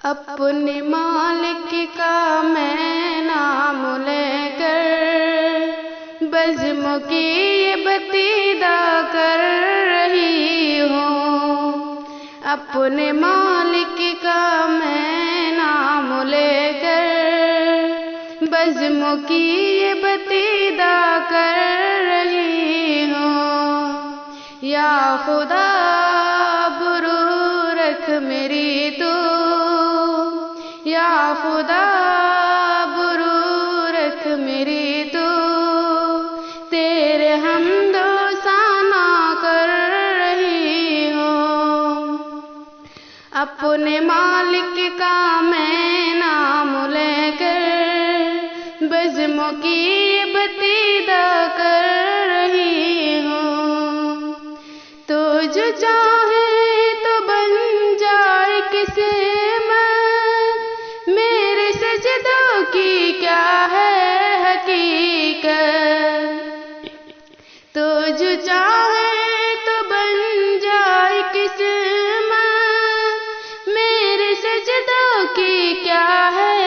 اپنے مالک کا میں نام لے کر بزم کی یہ بتیدہ کر رہی ہوں۔ اپنے مالک کا میں نام لے کر بزم کی یہ بتیدہ کر رہی ہوں۔ یا خدا برو رکھ میری تو، یا خدا برو رکھ میری تو، تیرے حمد و ثنا کر رہی ہوں۔ اپنے مالک کا میں نام لے کر بزم کی بتیدہ کر رہی ہوں۔ تو جو چاہے تو بن جائے کسی میرے سجدوں کی کیا ہے حقیقت، تو جو چاہے تو بن جائے قسمت، میرے سجدوں کی کیا ہے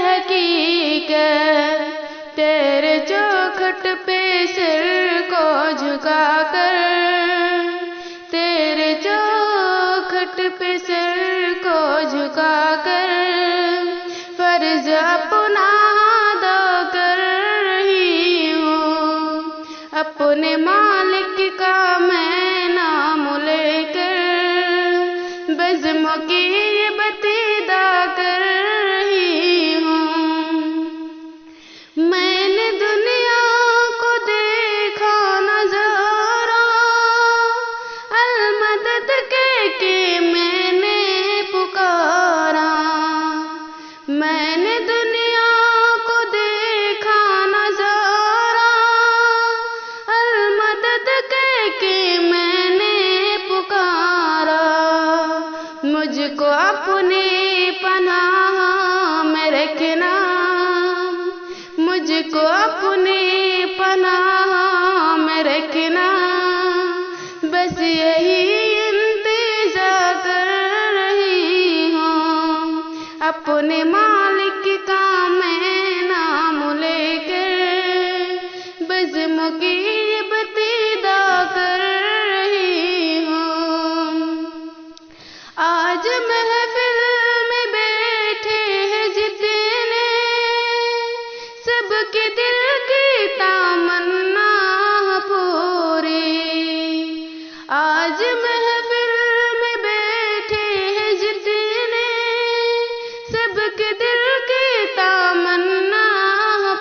حقیقت۔ تیرے چوکھٹ پہ سر کو جھکا کر، تیرے چوکھٹ پہ سر کو جھکا کر فرض اپنا ادا کر رہی ہوں۔ اپنے مالک کا میں نام لے کر بزم کی بتیدہ کر رہی ہوں۔ میں نے دنیا کو دیکھا نظارہ المدد کہ میں نے پکارا، میں نے دنیا کو دیکھا نظارہ المدد کہ میں نے پکارا۔ مجھ کو اپنی پناہ میں رکھنا، مجھ کو اپنی پناہ میں رکھنا، بس یہی انتظار کر رہی ہوں۔ اپنے مالک کا میں نام لے کر بزم کی بتیدہ کر رہی ہوں۔ آج محفل میں بیٹھے ہیں جتنے، سب کے دل کی تمنا پوری۔ آج محفل میں بیٹھے ہیں جتنے، سب کے دل کی تمنا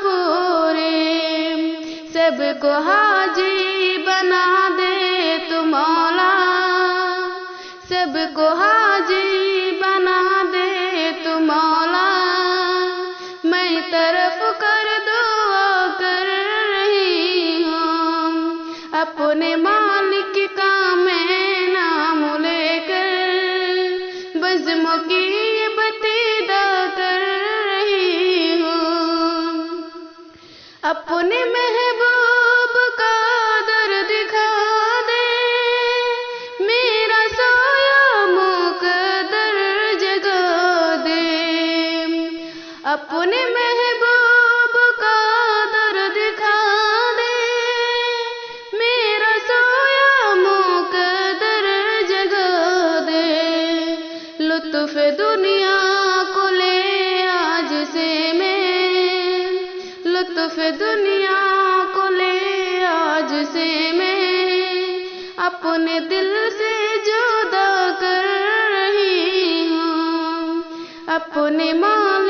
پوری۔ سب کو حاجی بنا دے تو مولا، سب کو حاجی بنا دے تو مولا، میں طرف کر دعا کر رہی ہوں۔ اپنے مالک کا میں نام لے کر بزم کی بتیدہ کر رہی ہوں۔ اپنے محبوب کا در دکھا دے، میرا سایہ مقدر جگا دے۔ اپنے محبوب کا در دکھا دے، میرا سایہ مقدر جگا دے۔ لطف دنیا کو لے آج سے میں، لطف دنیا کو لے آج سے میں، اپنے دل سے جدا کر رہی ہوں۔ اپنے مالک